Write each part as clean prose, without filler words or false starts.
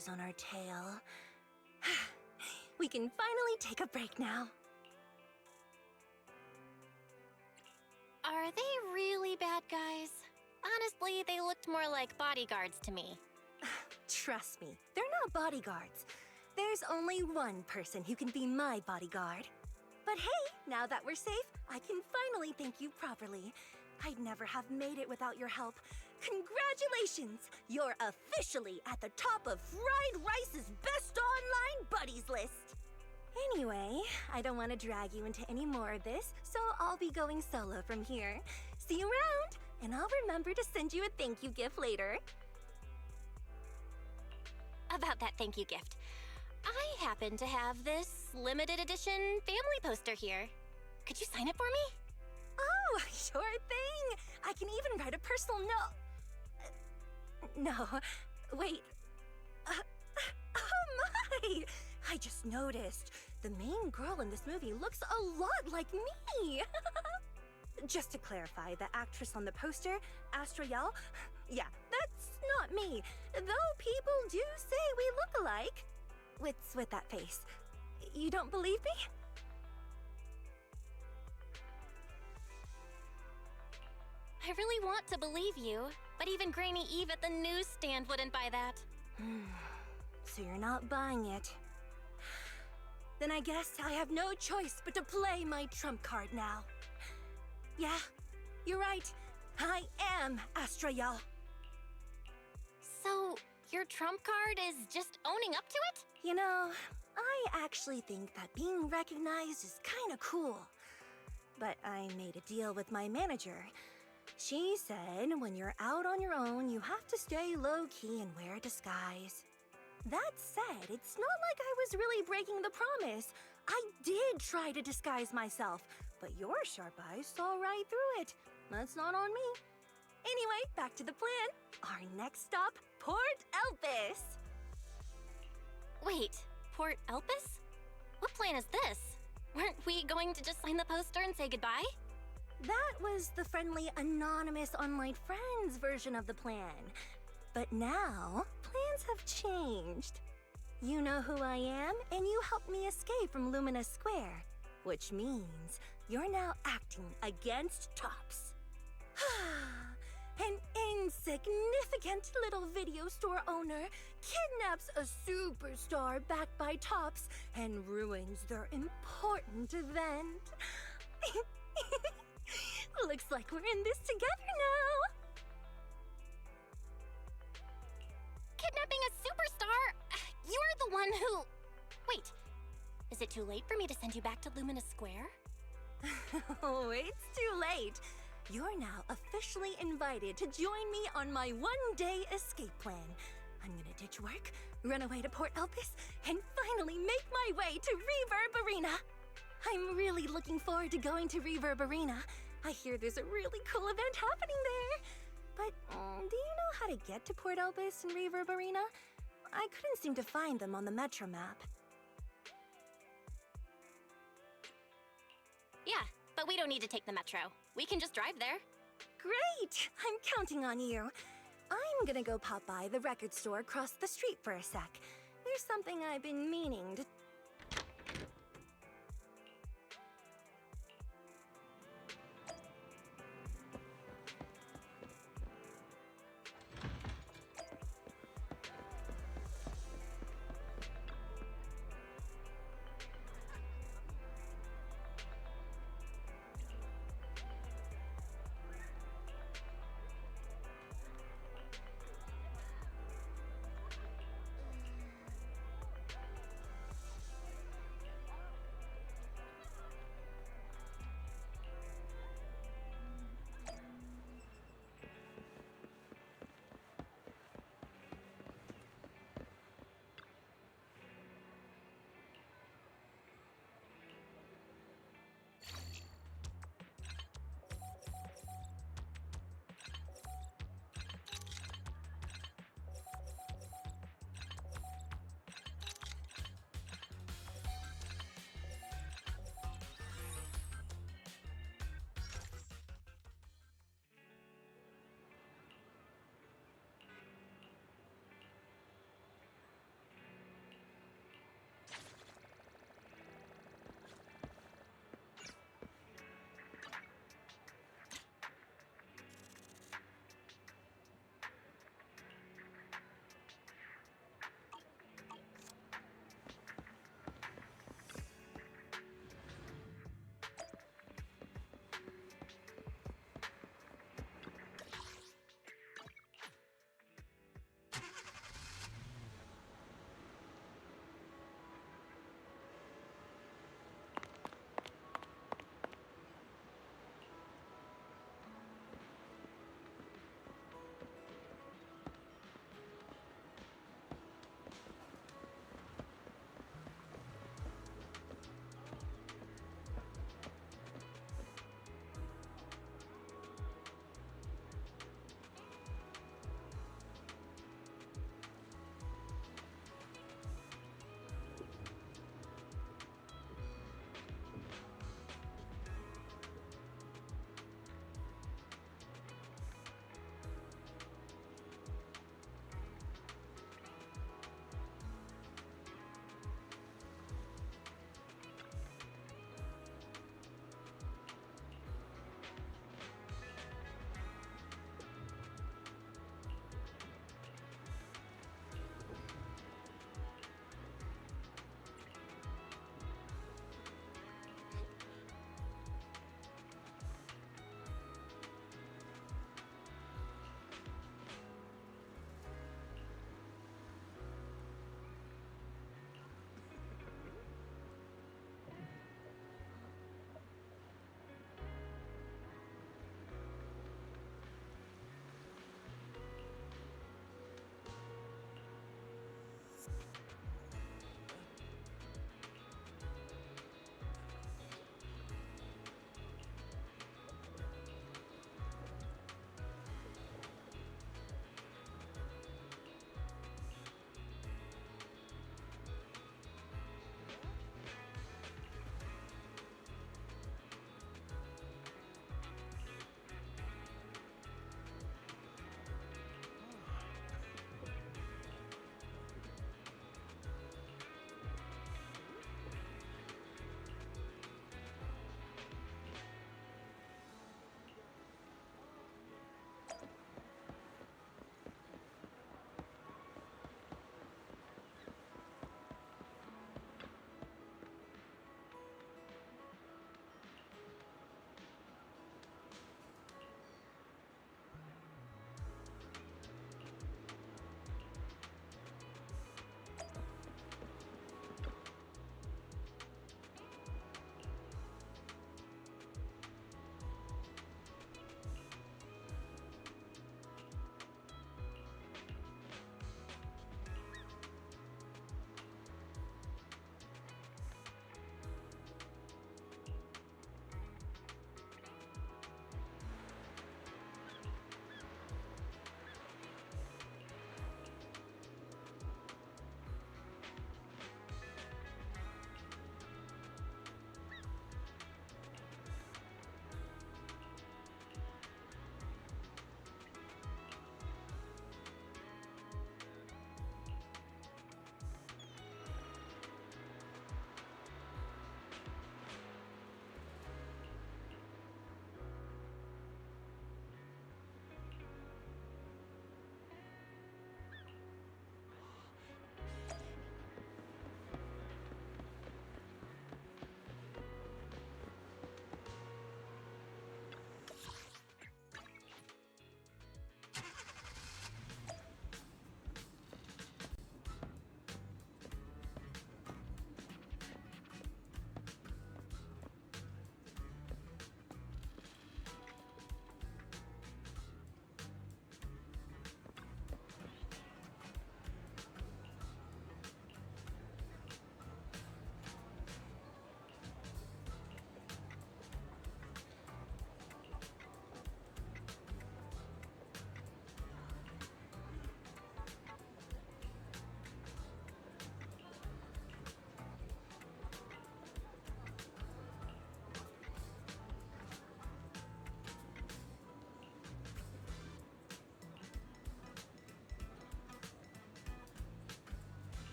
scratches on our tail. We can finally take a break now. Are they really bad guys? Honestly, they looked more like bodyguards to me. Trust me, they're not bodyguards. There's only one person who can be my bodyguard. But hey, now that we're safe, I can finally thank you properly. I'd never have made it without your help. Congratulations! You're officially at the top of Fried Rice's best online buddies list. Anyway, I don't want to drag you into any more of this, so I'll be going solo from here. See you around, and I'll remember to send you a thank you gift later. About that thank you gift, I happen to have this limited edition family poster here. Could you sign it for me? Oh, sure thing! I can even write a personal note. No, wait. Oh my! I just noticed. The main girl in this movie looks a lot like me! Just to clarify, the actress on the poster, Astra, yeah, that's not me. Though people do say we look alike. What's with that face? You don't believe me? I really want to believe you, but even Granny Eve at the newsstand wouldn't buy that. So you're not buying it. Then I guess I have no choice but to play my trump card now. Yeah, you're right. I am Astra, y'all. So, your trump card is just owning up to it? You know, I actually think that being recognized is kinda cool. But I made a deal with my manager. She said when you're out on your own, you have to stay low-key and wear a disguise. That said, it's not like I was really breaking the promise. I did try to disguise myself, but your sharp eyes saw right through it. That's not on me. Anyway, back to the plan. Our next stop, Port Elpis. Wait, Port Elpis? What plan is this? Weren't we going to just sign the poster and say goodbye? That was the friendly, anonymous online friends version of the plan. But now, plans have changed. You know who I am, and you helped me escape from Lumina Square, which means you're now acting against Tops. An insignificant little video store owner kidnaps a superstar backed by Tops and ruins their important event. Looks like we're in this together now. Kidnapping a superstar? You're the one who... Wait, is it too late for me to send you back to Lumina Square? Oh, it's too late. You're now officially invited to join me on my one-day escape plan. I'm gonna ditch work, run away to Port Elpis, and finally make my way to Reverb Arena. I'm really looking forward to going to Reverb Arena. I hear there's a really cool event happening there. But do you know how to get to Port Elpis and Reverb Arena? I couldn't seem to find them on the Metro map. Yeah, but we don't need to take the Metro. We can just drive there. Great! I'm counting on you. I'm gonna go pop by the record store across the street for a sec. There's something I've been meaning to...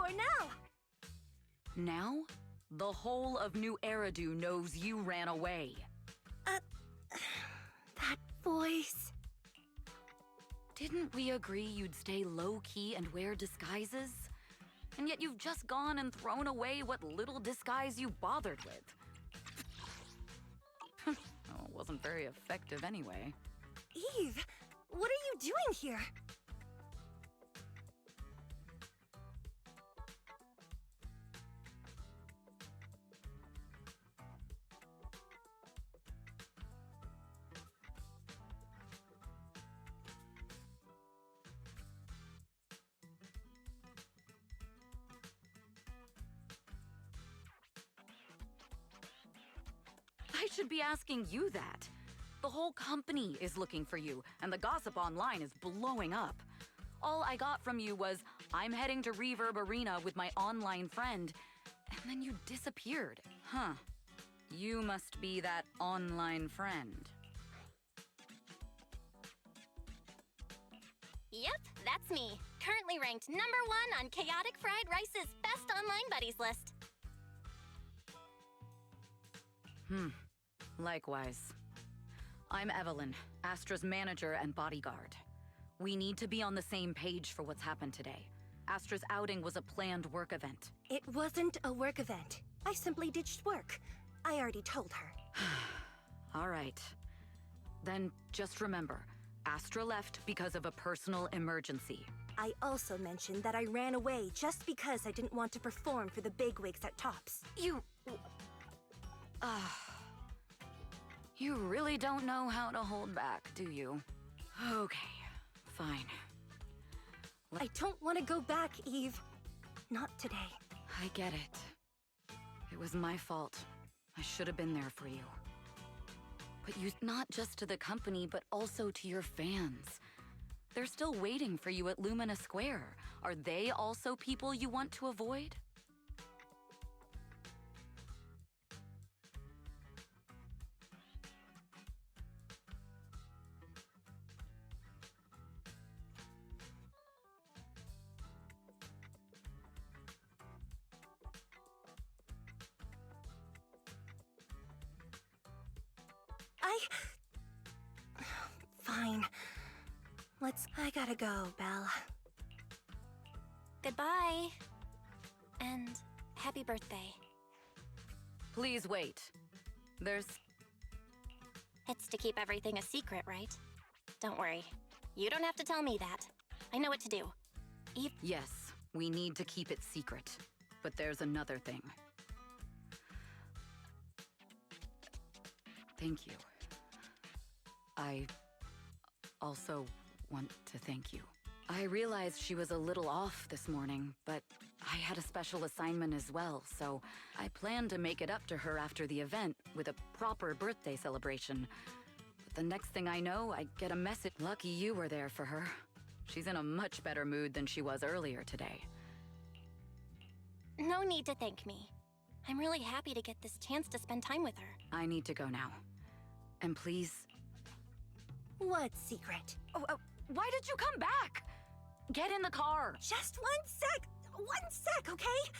more now! Now? The whole of New Eridu knows you ran away. That voice... Didn't we agree you'd stay low-key and wear disguises? And yet you've just gone and thrown away what little disguise you bothered with. Oh, it wasn't very effective anyway. Eve, what are you doing here? I should be asking you that. The whole company is looking for you, and the gossip online is blowing up. All I got from you was, I'm heading to Reverb Arena with my online friend, and then you disappeared. Huh. You must be that online friend. Yep, that's me. Currently ranked #1 on Chaotic Fried Rice's Best Online Buddies list. Likewise. I'm Evelyn, Astra's manager and bodyguard. We need to be on the same page for what's happened today. Astra's outing was a planned work event. It wasn't a work event. I simply ditched work. I already told her. All right. Then just remember, Astra left because of a personal emergency. I also mentioned that I ran away just because I didn't want to perform for the bigwigs at Tops. You really don't know how to hold back, do you? Okay, fine. I don't want to go back, Eve. Not today. I get it. It was my fault. I should have been there for you. But you, not just to the company, but also to your fans. They're still waiting for you at Lumina Square. Are they also people you want to avoid? Fine. I gotta go, Belle. Goodbye. And happy birthday. Please wait. It's to keep everything a secret, right? Don't worry. You don't have to tell me that. I know what to do. Yes, we need to keep it secret. But there's another thing. Thank you. I also want to thank you. I realized she was a little off this morning, but I had a special assignment as well, so I planned to make it up to her after the event with a proper birthday celebration. But the next thing I know, I get a message. Lucky you were there for her. She's in a much better mood than she was earlier today. No need to thank me. I'm really happy to get this chance to spend time with her. I need to go now. And please... What secret? Why did you come back? Get in the car. Just 1 sec! 1 sec, okay?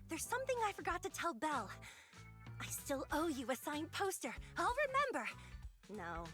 There's something I forgot to tell Belle. I still owe you a signed poster. I'll remember. No.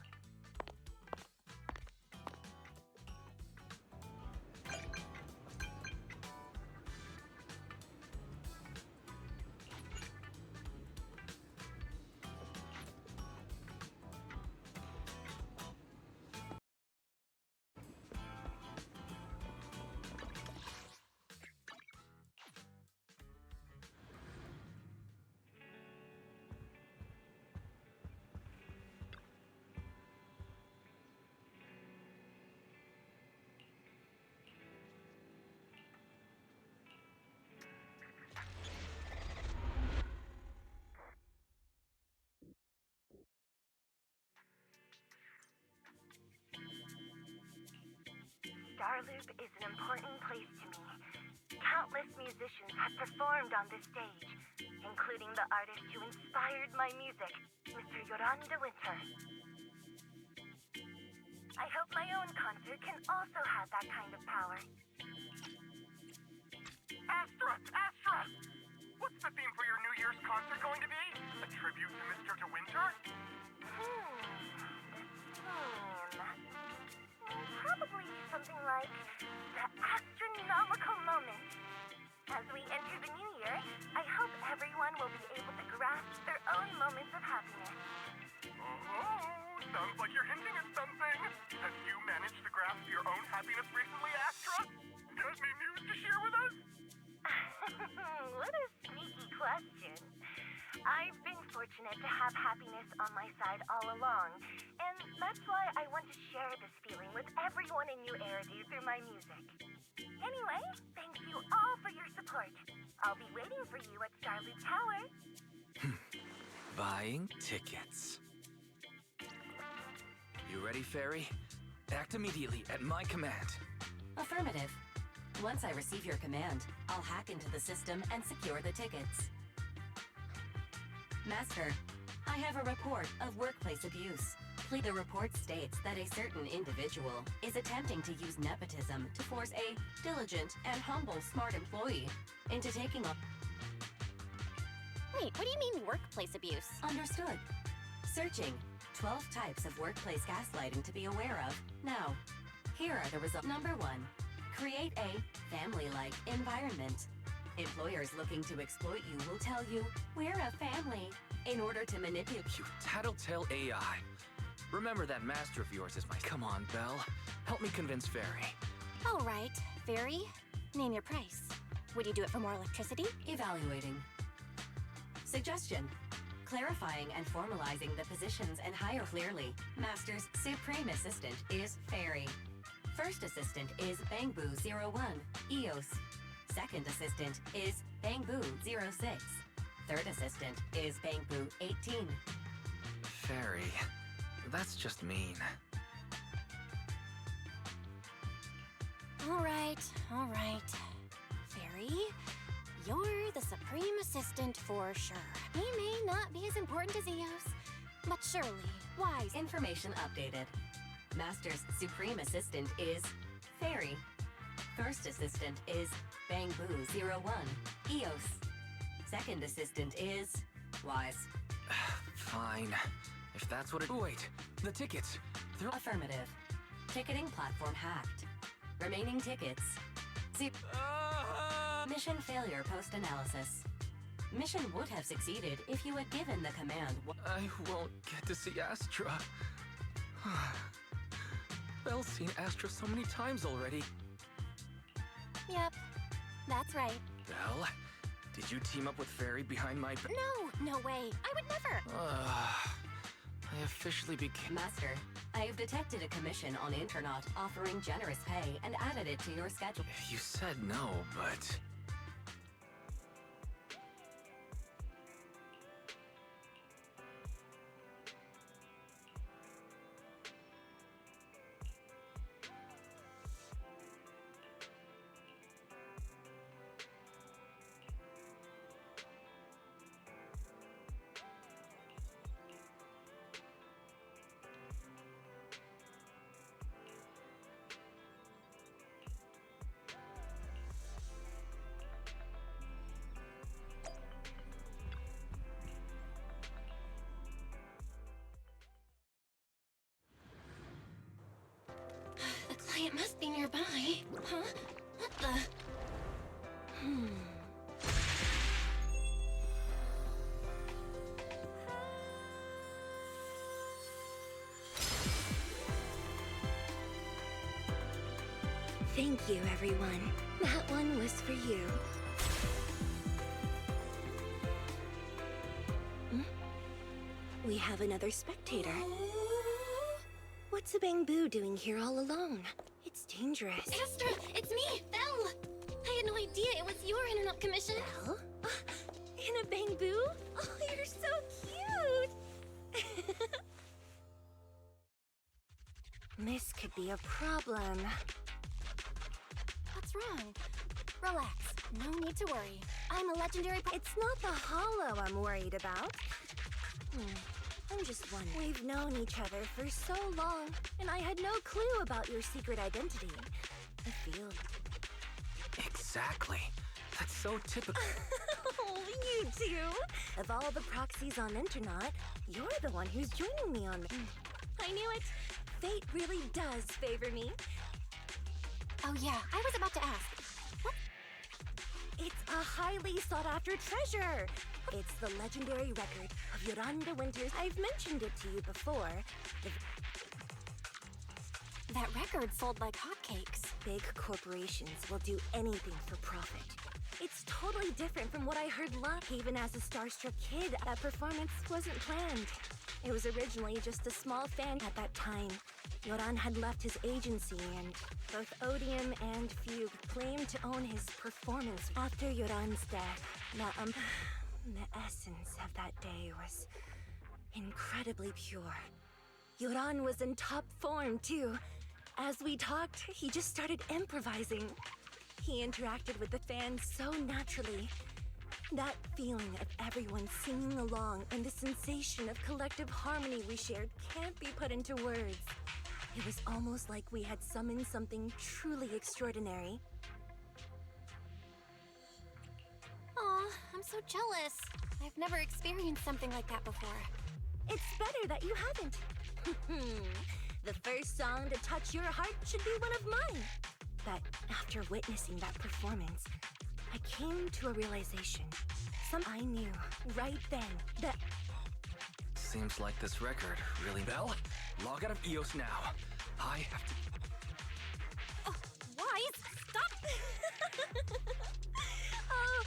Starloop is an important place to me. Countless musicians have performed on this stage, including the artist who inspired my music, Mr. Yoran de Winter. I hope my own concert can also have that kind of power. Astra! Astra! What's the theme for your New Year's concert going to be? A tribute to Mr. De Winter? Probably something like the astronomical moment. As we enter the new year, I hope everyone will be able to grasp their own moments of happiness. Oh, sounds like you're hinting at something. Have you managed to grasp your own happiness recently, Astra? Got any news to share with us? What a sneaky question. I've been fortunate to have happiness on my side all along, and that's why I want to share this feeling with everyone in New Eridu through my music. Anyway, thank you all for your support. I'll be waiting for you at Starloop Tower. Buying tickets. You ready, Fairy? Act immediately at my command. Affirmative. Once I receive your command, I'll hack into the system and secure the tickets. Master, I have a report of workplace abuse. The report states that a certain individual is attempting to use nepotism to force a diligent and humble smart employee into taking up... Wait, what do you mean workplace abuse? Understood. Searching 12 types of workplace gaslighting to be aware of. Now, here are the results. Number 1. Create a family-like environment. Employers looking to exploit you will tell you, we're a family, in order to manipulate You tattletale AI. Remember that master of yours is my... Come on, Belle. Help me convince Fairy. All right, Fairy, name your price. Would you do it for more electricity? Evaluating. Suggestion. Clarifying and formalizing the positions and hire clearly. Master's Supreme Assistant is Fairy. First Assistant is Bangboo01, EOS. Second Assistant is Bangboo06. Third Assistant is Bangboo18. Fairy, that's just mean. All right. Fairy, you're the Supreme Assistant for sure. He may not be as important as Eos, but surely wise. Information updated. Master's Supreme Assistant is Fairy. First Assistant is Bangboo01, EOS. Second Assistant is Wise. Fine. If that's what it... Wait, the tickets. They're... Affirmative. Ticketing platform hacked. Remaining tickets. Mission failure post-analysis. Mission would have succeeded if you had given the command. I won't get to see Astra. Belle's seen Astra so many times already. Yep, that's right. Belle, did you team up with Fairy behind my back? No way. I would never. I officially became... Master, I have detected a commission on Internaut offering generous pay and added it to your schedule. You said no, but... The client must be nearby. Huh? What the? Thank you, everyone. That one was for you. We have another spectator. What's a Bangboo doing here all alone? It's dangerous. Astra, it's me, Belle. I had no idea it was your internet commission. Belle? In a Bangboo? Oh, you're so cute! This could be a problem. What's wrong? Relax. No need to worry. I'm a legendary. It's not the hollow I'm worried about. I'm just wondering. We've known each other for so long, and I had no clue about your secret identity. I feel... Exactly. so typical. Oh, you two! Of all the proxies on Internet, you're the one who's joining me on this. I knew it! Fate really does favor me. Oh yeah, I was about to ask. What? It's a highly sought-after treasure! It's the legendary record of Yolanda Winters. I've mentioned it to you before. That record sold like hotcakes. Big corporations will do anything for profit. It's totally different from what I heard even as a starstruck kid. That performance wasn't planned. It was originally just a small fan at that time. Yoran had left his agency, and both Odium and Fugue claimed to own his performance. After Yoran's death, the essence of that day was incredibly pure. Yoran was in top form, too. As we talked, he just started improvising. He interacted with the fans so naturally. That feeling of everyone singing along and the sensation of collective harmony we shared can't be put into words. It was almost like we had summoned something truly extraordinary. Aw, I'm so jealous. I've never experienced something like that before. It's better that you haven't. The first song to touch your heart should be one of mine. But after witnessing that performance, I came to a realization. I knew right then that... Seems like this record really... Belle, log out of EOS now. I have to... Oh, Wise, stop! Oh.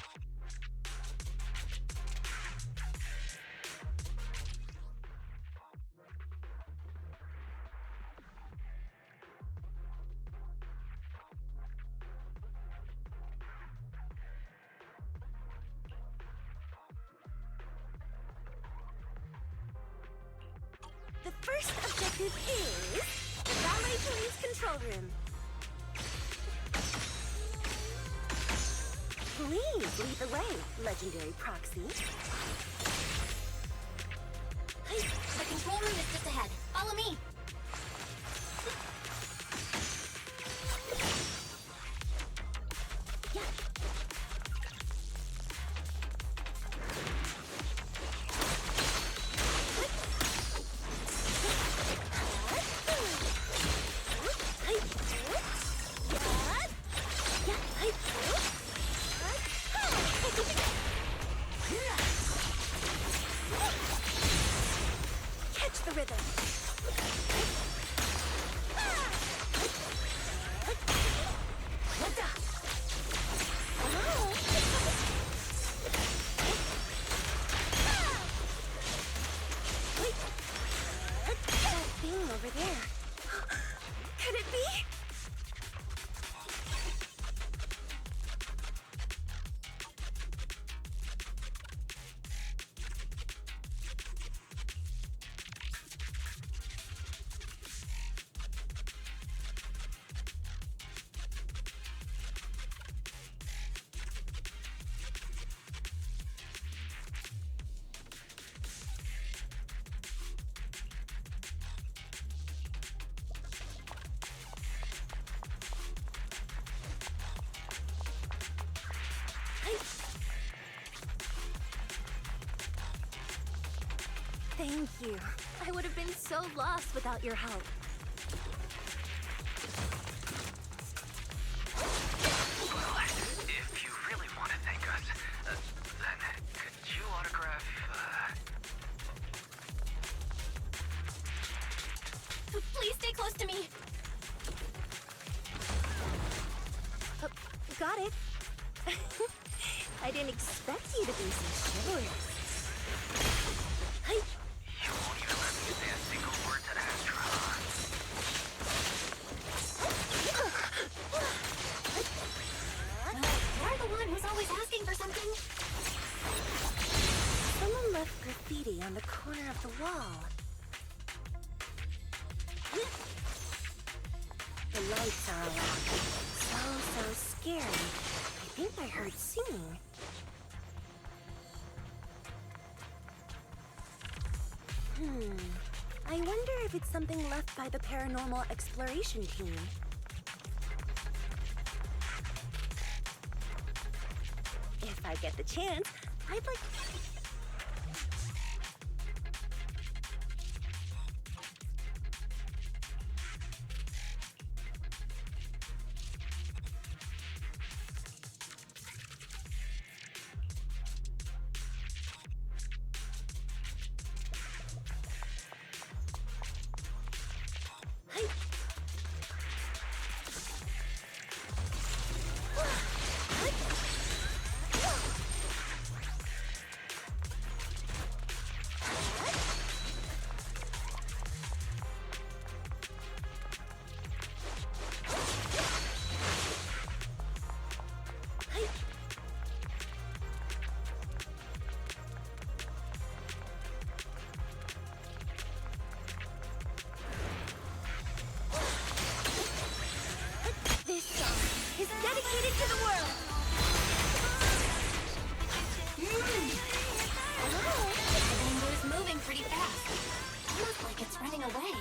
The first objective is the Ballet Police Control Room. Please lead the way, legendary proxy. Hey, the control room is just ahead. Follow me. Yeah. Catch the rhythm. That thing over there. Could it be? Thank you. I would have been so lost without your help. Well, if you really want to thank us, then could you autograph, Please stay close to me. Oh, got it. I didn't expect you to be so chivalrous. Hey. You won't even let me say a single word to Astra. You're the one who's always asking for something. Someone left graffiti on the corner of the wall. The lights are on. So scary. I think I heard singing. I wonder if it's something left by the paranormal exploration team. I get the chance, I'd like... This song is dedicated to the world! Oh, the bamboo's moving pretty fast. Almost like it's running away.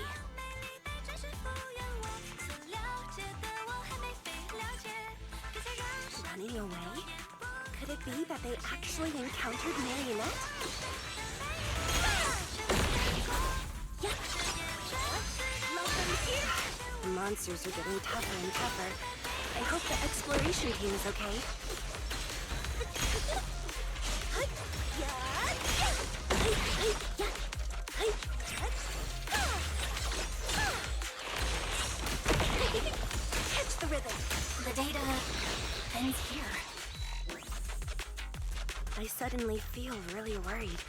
Running away? Could it be that they actually encountered Marionette? Yeah! Love them here! The monsters are getting tougher and tougher. I hope the exploration team is okay. Catch the rhythm! The data ends here. I suddenly feel really worried.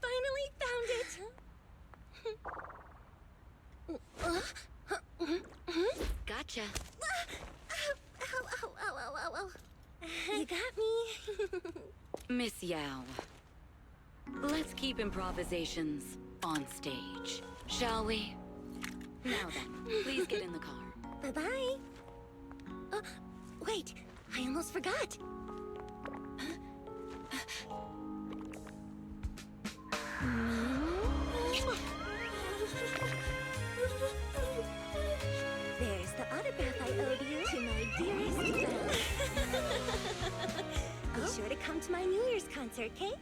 Finally found it! Gotcha. Ow. You got me. Miss Yao. Let's keep improvisations on stage, shall we? Now then, please get in the car. Bye-bye. Wait, I almost forgot. There's the autograph I owed you to my dearest Belle. Be sure to come to my New Year's concert, okay?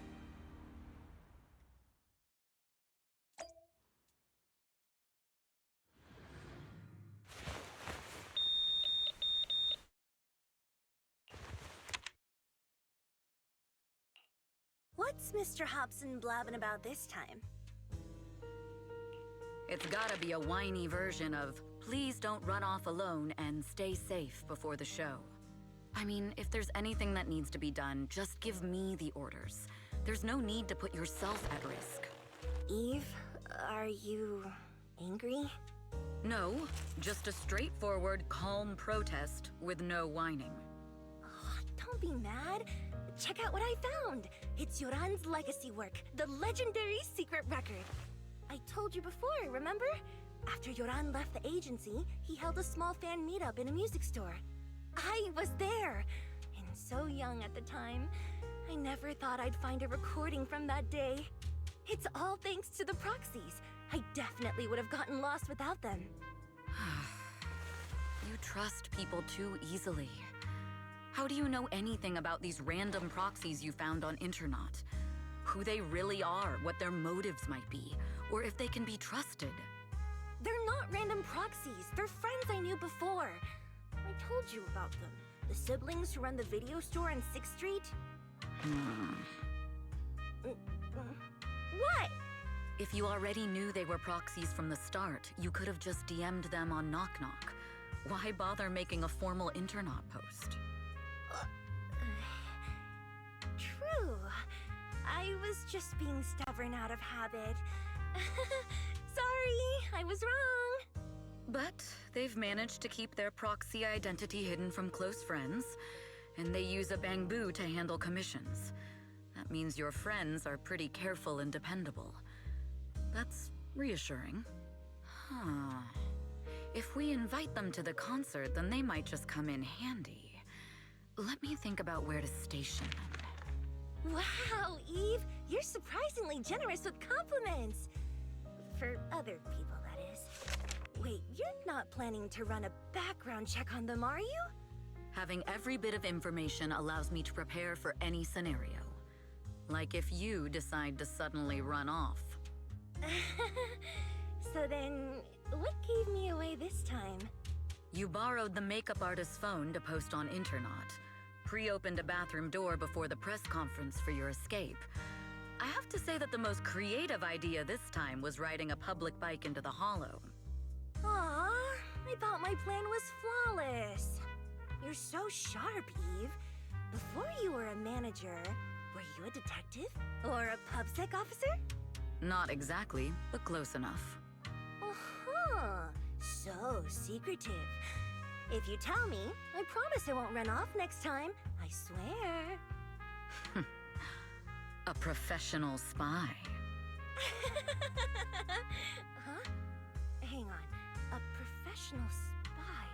What's Mr. Hobson blabbing about this time? It's gotta be a whiny version of, please don't run off alone and stay safe before the show. I mean, if there's anything that needs to be done, just give me the orders. There's no need to put yourself at risk. Eve, are you angry? No, just a straightforward, calm protest with no whining. Oh, don't be mad. Check out what I found. It's Yoran's legacy work, the legendary secret record. I told you before, remember? After Yoran left the agency, he held a small fan meetup in a music store. I was there, and so young at the time. I never thought I'd find a recording from that day. It's all thanks to the proxies. I definitely would have gotten lost without them. You trust people too easily. How do you know anything about these random proxies you found on Internet? Who they really are, what their motives might be, or if they can be trusted? They're not random proxies. They're friends I knew before. I told you about them. The siblings who run the video store on 6th Street. What? If you already knew they were proxies from the start, you could have just DM'd them on Knock Knock. Why bother making a formal Internet post? True. I was just being stubborn. stubborn out of habit. Sorry, I was wrong. But they've managed to keep their proxy identity hidden from close friends, and they use a bamboo to handle commissions. That means your friends are pretty careful and dependable. That's reassuring. Huh. If we invite them to the concert, then they might just come in handy. Let me think about where to station them. Wow, Eve, you're surprisingly generous with compliments. For other people, that is. Wait, you're not planning to run a background check on them, are you? Having every bit of information allows me to prepare for any scenario. Like if you decide to suddenly run off. So then, what gave me away this time? You borrowed the makeup artist's phone to post on Internaut, pre-opened a bathroom door before the press conference for your escape. I have to say that the most creative idea this time was riding a public bike into the hollow. Aw, I thought my plan was flawless. You're so sharp, Eve. Before you were a manager, were you a detective? Or a PubSec officer? Not exactly, but close enough. Uh-huh. So secretive. If you tell me, I promise I won't run off next time. I swear. A professional spy. Huh? Hang on. A professional spy.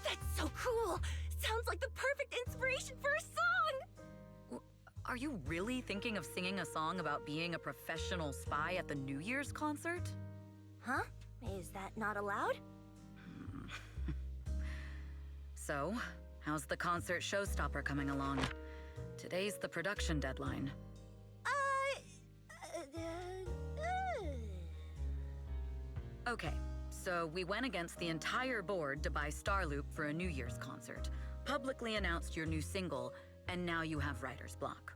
That's so cool! Sounds like the perfect inspiration for a song! Are you really thinking of singing a song about being a professional spy at the New Year's concert? Huh? Is that not allowed? So, how's the concert showstopper coming along? Today's the production deadline. Okay, so we went against the entire board to buy Starloop for a New Year's concert, publicly announced your new single, and now you have writer's block.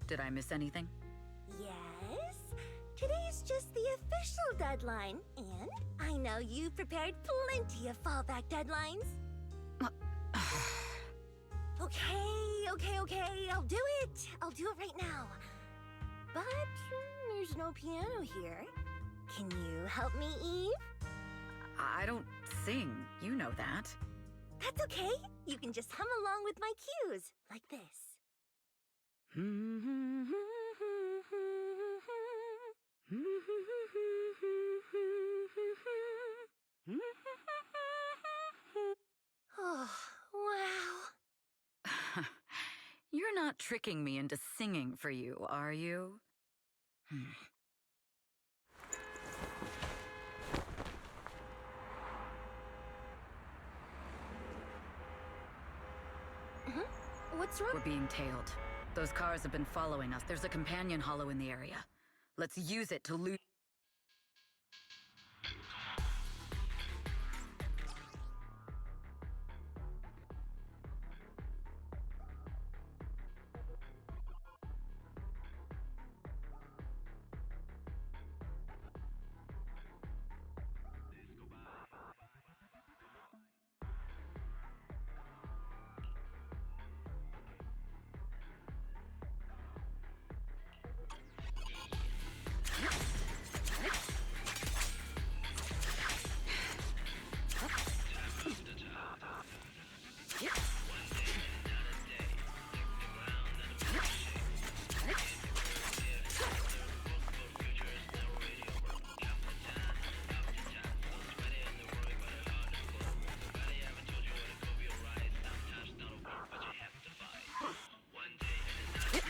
Did I miss anything? Yes. Today's just the official deadline, and I know you've prepared plenty of fallback deadlines. Okay, I'll do it. I'll do it right now. But there's no piano here. Can you help me, Eve? I don't sing, you know that. That's okay. You can just hum along with my cues, like this. Oh, wow. You're not tricking me into singing for you, are you? What's wrong? We're being tailed. Those cars have been following us. There's a companion hollow in the area. Let's use it to loot.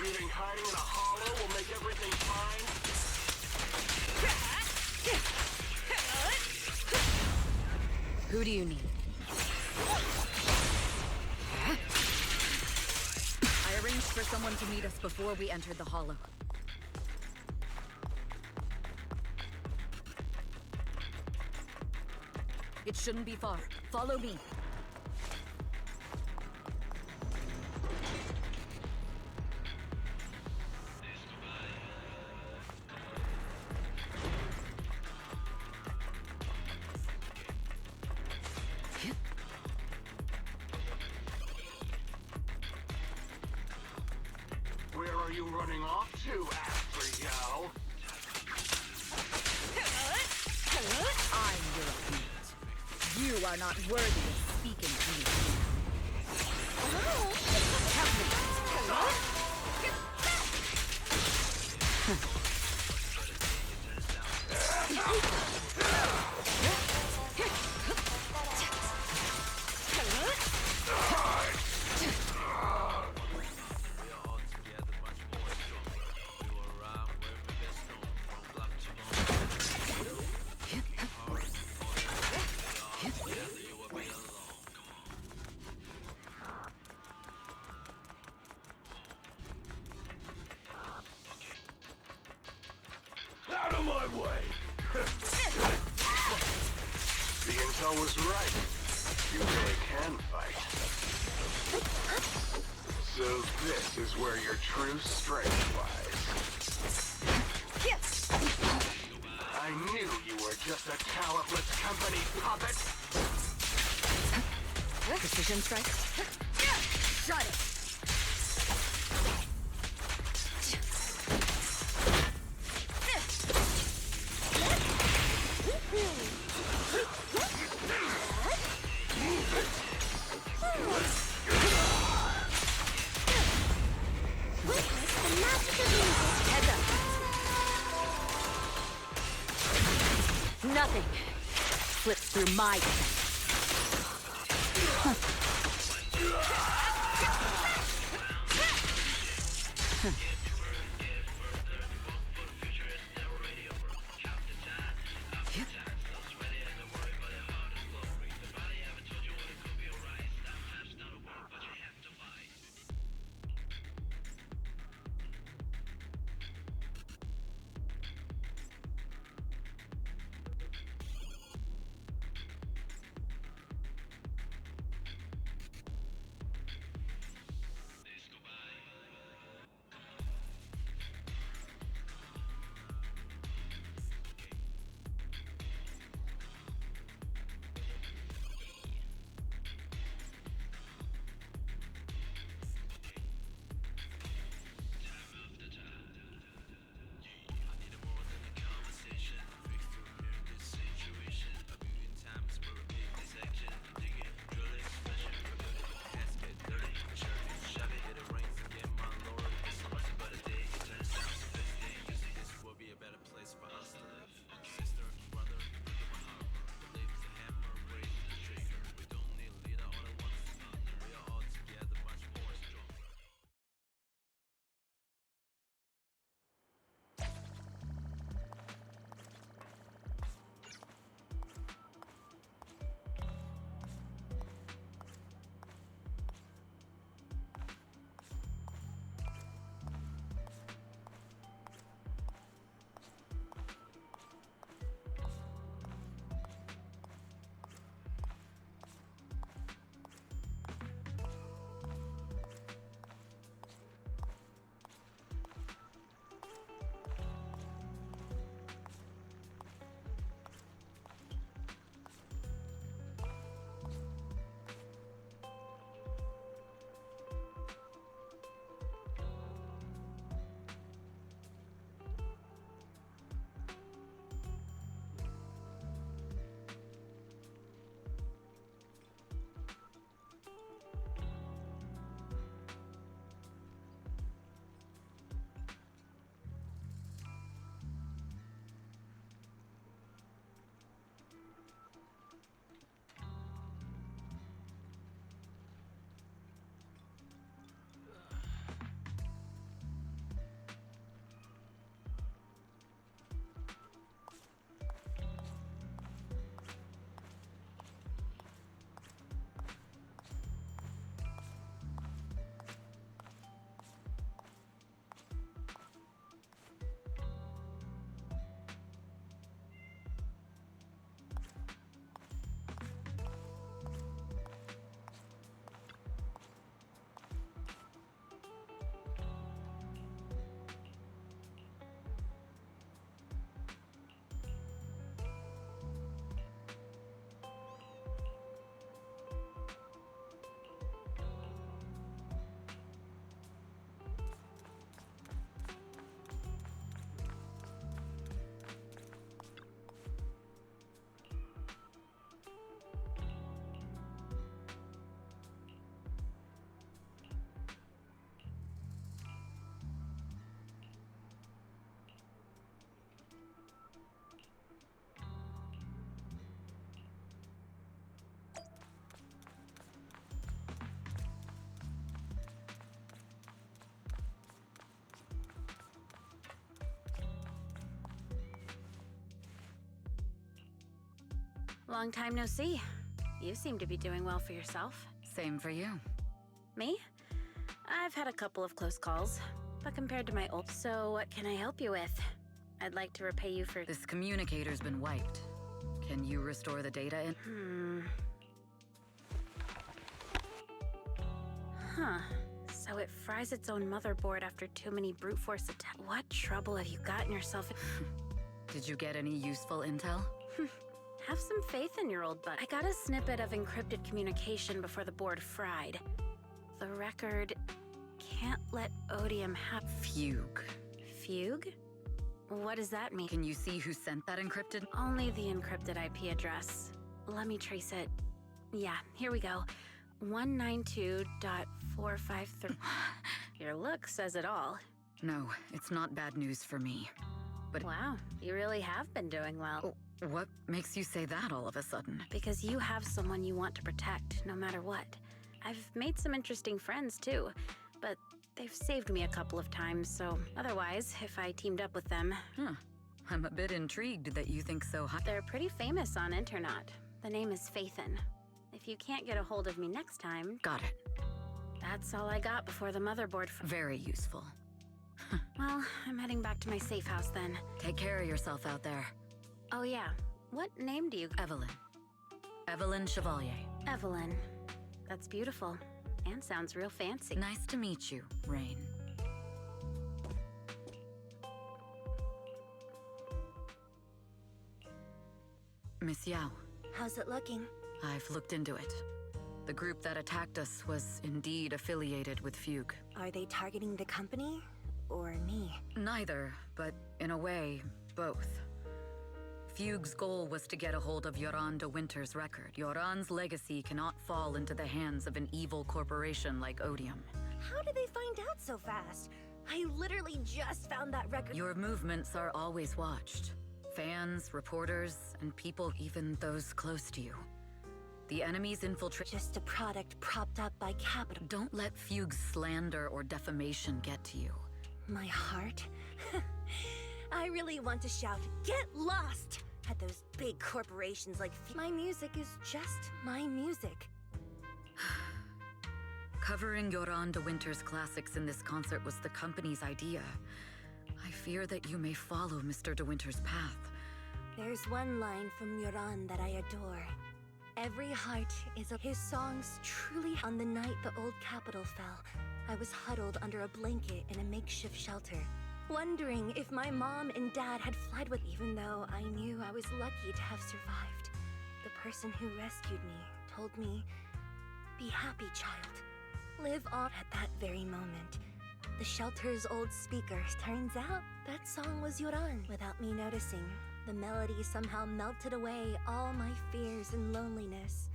You think hiding in a hollow will make everything fine? Who do you need? I arranged for someone to meet us before we entered the hollow. It shouldn't be far. Follow me. Where are you running off to, Astra? You are not worthy of speaking to me. Out of my way! The intel was right. You really can fight. So this is where your true strength lies. I knew you were just a talentless company puppet! Precision strike? Shut it! Nothing slips through my defense. Long time no see. You seem to be doing well for yourself. Same for you. Me? I've had a couple of close calls, but compared to my old... So what can I help you with? I'd like to repay you for... This communicator's been wiped. Can you restore the data in? Huh. So it fries its own motherboard after too many brute force attacks. What trouble have you gotten yourself in? Did you get any useful intel? Have some faith in your old butt. I got a snippet of encrypted communication before the board fried. The record can't let Odium have... Fugue. Fugue? What does that mean? Can you see who sent that encrypted? Only the encrypted IP address. Let me trace it. Yeah, here we go. 192.453. Your look says it all. No, it's not bad news for me. But Wow, you really have been doing well. What makes you say that all of a sudden? Because you have someone you want to protect, no matter what. I've made some interesting friends, too. But they've saved me a couple of times, so otherwise, if I teamed up with them... I'm a bit intrigued that you think so high. They're pretty famous on internet. The name is Phaethon. If you can't get a hold of me next time... Got it. That's all I got before the motherboard... Very useful. Well, I'm heading back to my safe house then. Take care of yourself out there. Oh yeah, what name do you... Evelyn. Evelyn Chevalier. Evelyn. That's beautiful. And sounds real fancy. Nice to meet you, Rain. Miss Yao, How's it looking? I've looked into it. The group that attacked us was indeed affiliated with Fugue. Are they targeting the company or me? Neither, but in a way, both. Fugue's goal was to get a hold of Yoran de Winter's record. Yoran's legacy cannot fall into the hands of an evil corporation like Odium. How did they find out so fast? I literally just found that record. Your movements are always watched. Fans, reporters, and people, even those close to you. The enemy's infiltration... Just a product propped up by capital. Don't let Fugue's slander or defamation get to you. My heart? I really want to shout, "Get lost!" at those big corporations like My music is just my music. Covering Yoran de Winter's classics in this concert was the company's idea. I fear that you may follow Mr. de Winter's path. There's one line from Yoran that I adore. Every heart is a... His songs truly... On the night the old capital fell, I was huddled under a blanket in a makeshift shelter, wondering if my mom and dad had fled with... Even though I knew I was lucky to have survived, the person who rescued me told me, "Be happy, child. Live on." At that very moment, the shelter's old speakers... Turns out, that song was Yoran. Without me noticing, the melody somehow melted away all my fears and loneliness.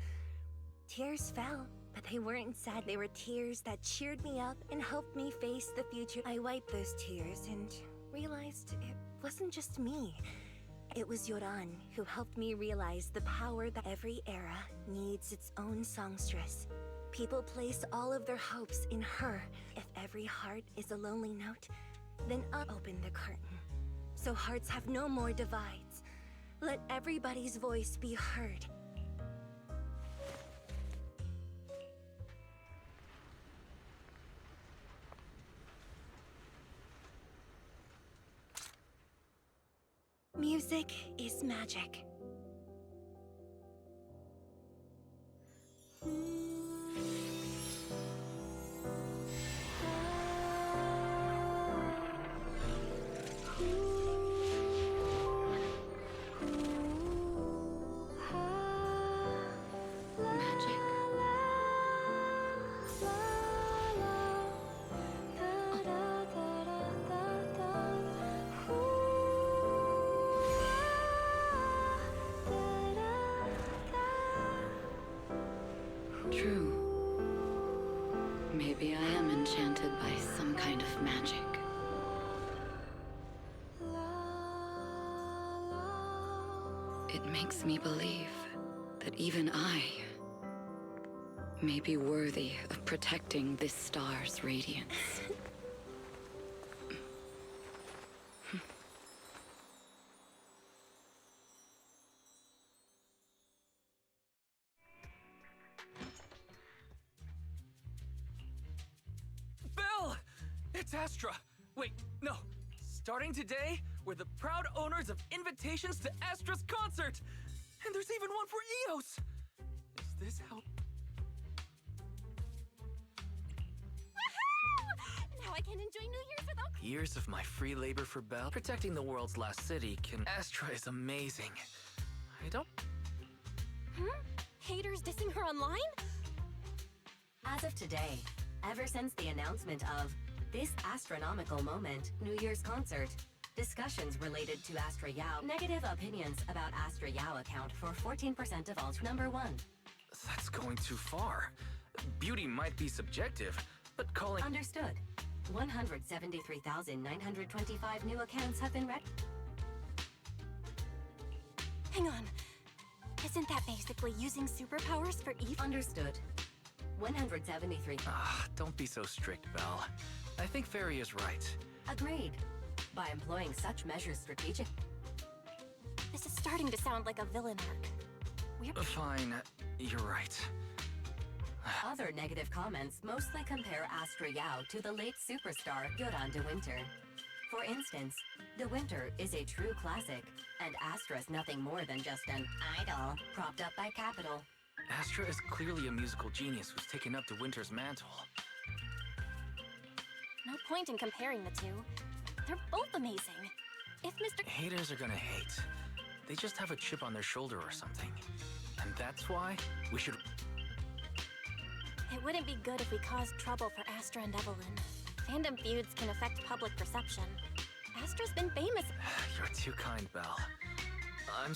Tears fell, but they weren't sad. They were tears that cheered me up and helped me face the future. I wiped those tears and realized it wasn't just me. It was Yoran who helped me realize the power that every era needs its own songstress. People place all of their hopes in her. If every heart is a lonely note, then open the curtain, so hearts have no more divides. Let everybody's voice be heard. Music is magic. True. Maybe I am enchanted by some kind of magic. It makes me believe that even I may be worthy of protecting this star's radiance. Belle! It's Astra! Wait, no. Starting today, we're the proud owners of invitations to Astra's concert! And there's even one for Eos! Is this how... Woohoo! Now I can enjoy New Year's without... Years of my free labor for Belle, protecting the world's last city can... Astra is amazing. I don't... Haters dissing her online? As of today, ever since the announcement of this astronomical moment, New Year's concert, discussions related to Astra Yao, negative opinions about Astra Yao account for 14% of all. Number 1. That's going too far. Beauty might be subjective, but calling... Understood. 173,925 new accounts have been read. Hang on. Isn't that basically using superpowers for evil? Understood. 173. Don't be so strict, Belle. I think Fairy is right. Agreed. By employing such measures strategic. This is starting to sound like a villain arc. We're... Fine, you're right. Other negative comments mostly compare Astra Yao to the late superstar Yoran De Winter. For instance, De Winter is a true classic, and Astra's nothing more than just an idol propped up by capital. Astra is clearly a musical genius who's taken up De Winter's mantle. No point in comparing the two. They're both amazing. If Mr. Haters are gonna hate. They just have a chip on their shoulder or something. And that's why we should... It wouldn't be good if we caused trouble for Astra and Evelyn. Fandom feuds can affect public perception. Astra's been famous. You're too kind, Belle. I'm...